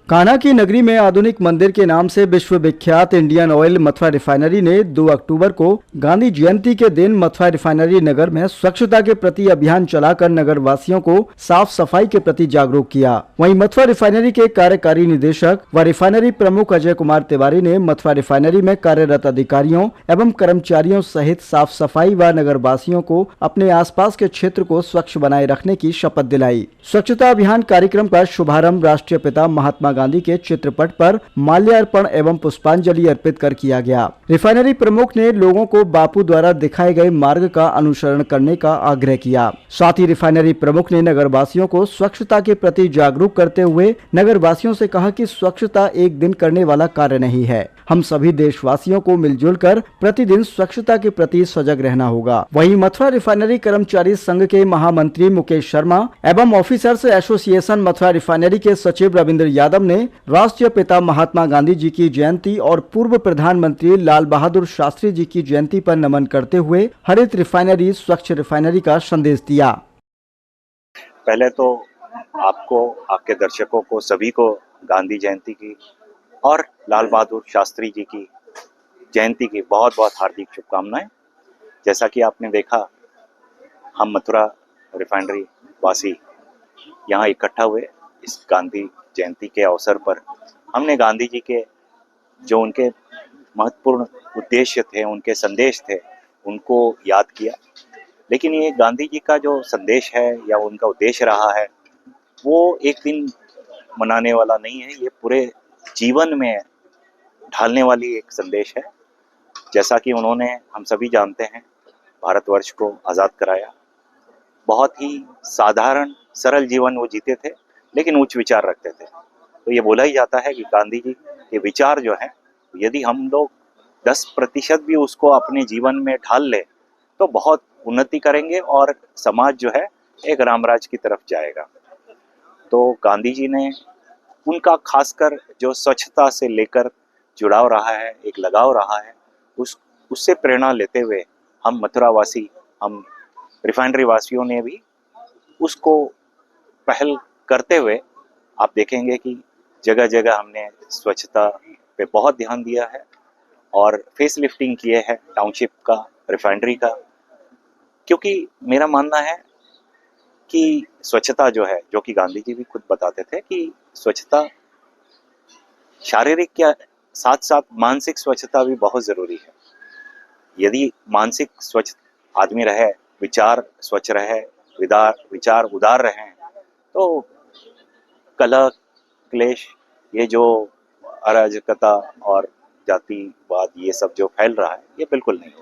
कान्हा की नगरी में आधुनिक मंदिर के नाम से विश्व विख्यात इंडियन ऑयल मथुरा रिफाइनरी ने 2 अक्टूबर को गांधी जयंती के दिन मथुरा रिफाइनरी नगर में स्वच्छता के प्रति अभियान चलाकर नगर वासियों को साफ सफाई के प्रति जागरूक किया। वहीं मथुरा रिफाइनरी के कार्यकारी निदेशक व रिफाइनरी प्रमुख अजय कुमार तिवारी ने मथुरा रिफाइनरी में कार्यरत अधिकारियों एवं कर्मचारियों सहित साफ सफाई व नगर वासियों को अपने आसपास के क्षेत्र को स्वच्छ बनाए रखने की शपथ दिलाई। स्वच्छता अभियान कार्यक्रम का शुभारंभ राष्ट्रीय पिता महात्मा गांधी के चित्रपट पर माल्यार्पण एवं पुष्पांजलि अर्पित कर किया गया। रिफाइनरी प्रमुख ने लोगों को बापू द्वारा दिखाए गए मार्ग का अनुसरण करने का आग्रह किया। साथ ही रिफाइनरी प्रमुख ने नगर वासियों को स्वच्छता के प्रति जागरूक करते हुए नगर वासियों से कहा कि स्वच्छता एक दिन करने वाला कार्य नहीं है, हम सभी देशवासियों को मिलजुल कर प्रतिदिन स्वच्छता के प्रति सजग रहना होगा। वहीं मथुरा रिफाइनरी कर्मचारी संघ के महामंत्री मुकेश शर्मा एवं ऑफिसर्स एसोसिएशन मथुरा रिफाइनरी के सचिव रविंद्र यादव ने राष्ट्रीय पिता महात्मा गांधी जी की जयंती और पूर्व प्रधानमंत्री लाल बहादुर शास्त्री जी की जयंती पर नमन करते हुए हरित रिफाइनरी स्वच्छ रिफाइनरी का संदेश दिया। पहले तो आपको, आपके दर्शकों को, सभी को गांधी जयंती की और लाल बहादुर शास्त्री जी की जयंती की बहुत बहुत हार्दिक शुभकामनाएं। जैसा कि आपने देखा, हम मथुरा रिफाइनरी वासी यहाँ इकट्ठा हुए इस गांधी जयंती के अवसर पर। हमने गांधी जी के जो उनके महत्वपूर्ण उद्देश्य थे, उनके संदेश थे, उनको याद किया। लेकिन ये गांधी जी का जो संदेश है या उनका उद्देश्य रहा है, वो एक दिन मनाने वाला नहीं है, ये पूरे जीवन में ढालने वाली एक संदेश है। जैसा कि उन्होंने, हम सभी जानते हैं, भारतवर्ष को आज़ाद कराया। बहुत ही साधारण सरल जीवन वो जीते थे, लेकिन उच्च विचार रखते थे। तो ये बोला ही जाता है कि गांधी जी के विचार जो हैं, यदि हम लोग 10% भी उसको अपने जीवन में ढाल ले तो बहुत उन्नति करेंगे और समाज जो है एक रामराज की तरफ जाएगा। तो गांधी जी ने, उनका खासकर जो स्वच्छता से लेकर जुड़ाव रहा है, एक लगाव रहा है, उससे प्रेरणा लेते हुए हम मथुरा वासी, हम रिफाइनरी वासियों ने भी उसको पहल करते हुए, आप देखेंगे कि जगह जगह हमने स्वच्छता पे बहुत ध्यान दिया है और फेस लिफ्टिंग किए हैं टाउनशिप का, रिफाइनरी का। क्योंकि मेरा मानना है कि स्वच्छता जो है, जो कि गांधी जी भी खुद बताते थे कि स्वच्छता शारीरिक के साथ साथ मानसिक स्वच्छता भी बहुत ज़रूरी है। यदि मानसिक स्वच्छ आदमी रहे, विचार स्वच्छ रहे, विचार उदार रहें, तो कलह क्लेश, ये जो अराजकता और जातिवाद, ये सब जो फैल रहा है, ये बिल्कुल नहीं होगा।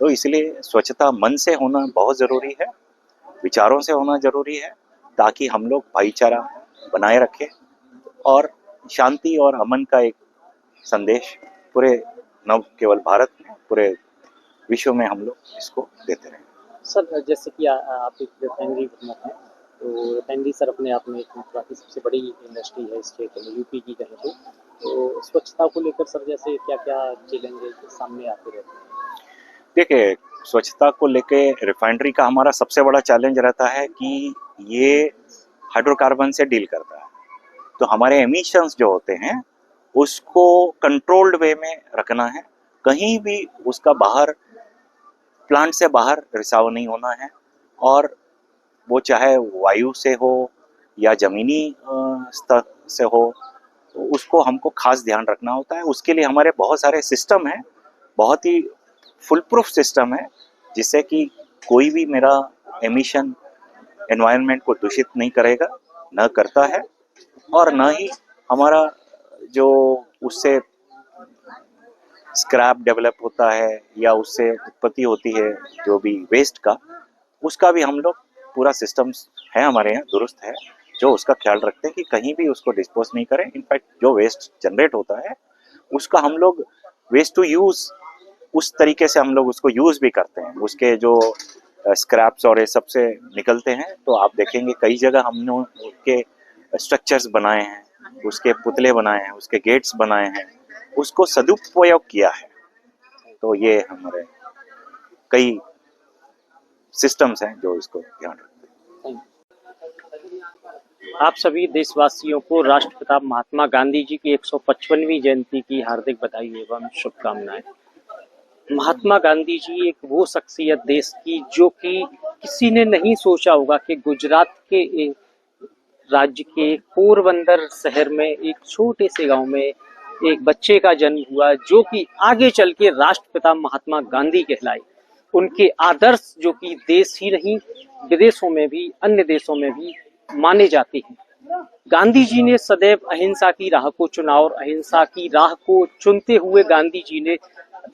तो इसलिए स्वच्छता मन से होना बहुत ज़रूरी है, विचारों से होना ज़रूरी है, ताकि हम लोग भाईचारा बनाए रखें और शांति और अमन का एक संदेश पूरे, न केवल भारत में, पूरे विश्व में हम लोग इसको देते रहें। सर, जैसे कि आप एक रिफाइनरी प्रमुख हैं, तो रिफाइनरी सर अपने आप में एक मथुरा की सबसे बड़ी इंडस्ट्री है इस क्षेत्र में, यूपी की कहें तो स्वच्छता को लेकर सर जैसे क्या-क्या चैलेंजेस सामने आते रहते हैं? देखिए, स्वच्छता को लेके रिफाइनरी का हमारा सबसे बड़ा चैलेंज रहता है कि ये हाइड्रोकार्बन से डील करता है। तो हमारे एमिशंस जो होते हैं, उसको कंट्रोल्ड वे में रखना है। कहीं भी उसका बाहर, प्लांट से बाहर रिसाव नहीं होना है, और वो चाहे वायु से हो या ज़मीनी स्तर से हो, तो उसको हमको खास ध्यान रखना होता है। उसके लिए हमारे बहुत सारे सिस्टम हैं, बहुत ही फुल प्रूफ सिस्टम है, जिससे कि कोई भी मेरा एमिशन एनवायरनमेंट को दूषित नहीं करेगा, न करता है, और न ही हमारा जो उससे स्क्रैप डेवलप होता है या उससे उत्पत्ति होती है जो भी वेस्ट का, उसका भी हम लोग पूरा सिस्टम है हमारे यहाँ दुरुस्त है, जो उसका ख्याल रखते हैं कि कहीं भी उसको डिस्पोज नहीं करें। इनफैक्ट जो वेस्ट जनरेट होता है, उसका हम लोग वेस्ट टू यूज़, उस तरीके से हम लोग उसको यूज़ भी करते हैं। उसके जो स्क्रैप्स और ये सब से निकलते हैं, तो आप देखेंगे कई जगह हमने उसके स्ट्रक्चर्स बनाए हैं, उसके पुतले बनाए हैं, उसके गेट्स बनाए हैं, उसको सदुपयोग किया है। तो ये हमारे कई सिस्टम्स हैं जो इसको ध्यान रखते हैं। आप सभी देशवासियों को राष्ट्रपिता महात्मा गांधी जी की 155वीं जयंती की हार्दिक बधाई एवं शुभकामनाएं। महात्मा गांधी जी एक वो शख्सियत देश की जो कि किसी ने नहीं सोचा होगा कि गुजरात के एक राज्य के पोरबंदर शहर में एक छोटे से गांव में एक बच्चे का जन्म हुआ जो कि आगे चल के राष्ट्रपिता महात्मा गांधी कहलाए। उनके आदर्श जो कि देश ही नहीं विदेशों में भी अन्य देशों में भी माने जाते हैं। गांधी जी ने सदैव अहिंसा की राह को चुना और अहिंसा की राह को चुनते हुए गांधी जी ने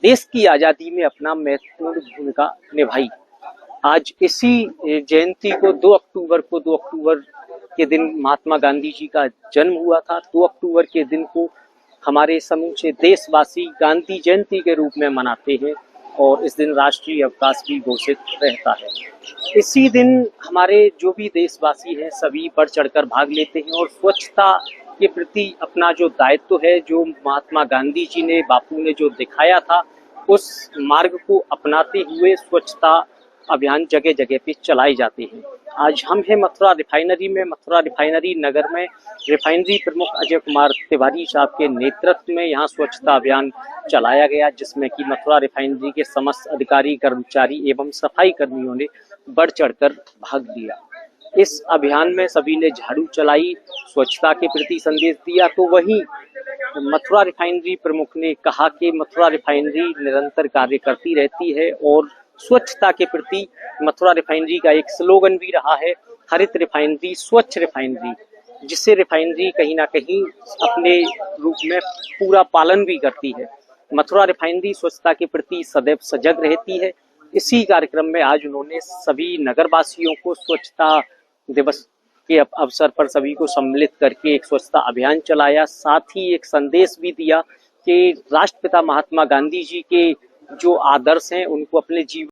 देश की आजादी में अपना महत्वपूर्ण भूमिका निभाई। आज इसी जयंती को 2 अक्टूबर के दिन महात्मा गांधी जी का जन्म हुआ था। 2 अक्टूबर के दिन को हमारे समूचे देशवासी गांधी जयंती के रूप में मनाते हैं और इस दिन राष्ट्रीय अवकाश भी घोषित रहता है। इसी दिन हमारे जो भी देशवासी हैं सभी बढ़ चढ़कर भाग लेते हैं और स्वच्छता के प्रति अपना जो दायित्व है, जो महात्मा गांधी जी ने बापू ने जो दिखाया था, उस मार्ग को अपनाते हुए स्वच्छता अभियान जगह जगह पे चलाए जाते हैं। आज हम हैं मथुरा रिफाइनरी में। मथुरा रिफाइनरी नगर में रिफाइनरी प्रमुख अजय कुमार तिवारी साहब के नेतृत्व में यहाँ स्वच्छता अभियान चलाया गया, जिसमें कि मथुरा रिफाइनरी के समस्त अधिकारी, कर्मचारी एवं सफाई कर्मियों ने बढ़ चढ़कर भाग लिया। इस अभियान में सभी ने झाड़ू चलाई, स्वच्छता के प्रति संदेश दिया। तो वहीं मथुरा रिफाइनरी प्रमुख ने कहा कि मथुरा रिफाइनरी निरंतर कार्य करती रहती है और स्वच्छता के प्रति मथुरा रिफाइनरी का एक स्लोगन भी रहा है, हरित रिफाइनरी स्वच्छ रिफाइनरी, जिससे रिफाइनरी कहीं ना कहीं अपने रूप में पूरा पालन भी करती है। मथुरा रिफाइनरी स्वच्छता के प्रति सदैव सजग रहती है। इसी कार्यक्रम में आज उन्होंने सभी नगरवासियों को स्वच्छता दिवस के अवसर पर सभी को सम्मिलित करके एक स्वच्छता अभियान चलाया। साथ ही एक संदेश भी दिया कि राष्ट्रपिता महात्मा गांधी जी के जो आदर्श हैं उनको अपने जीवन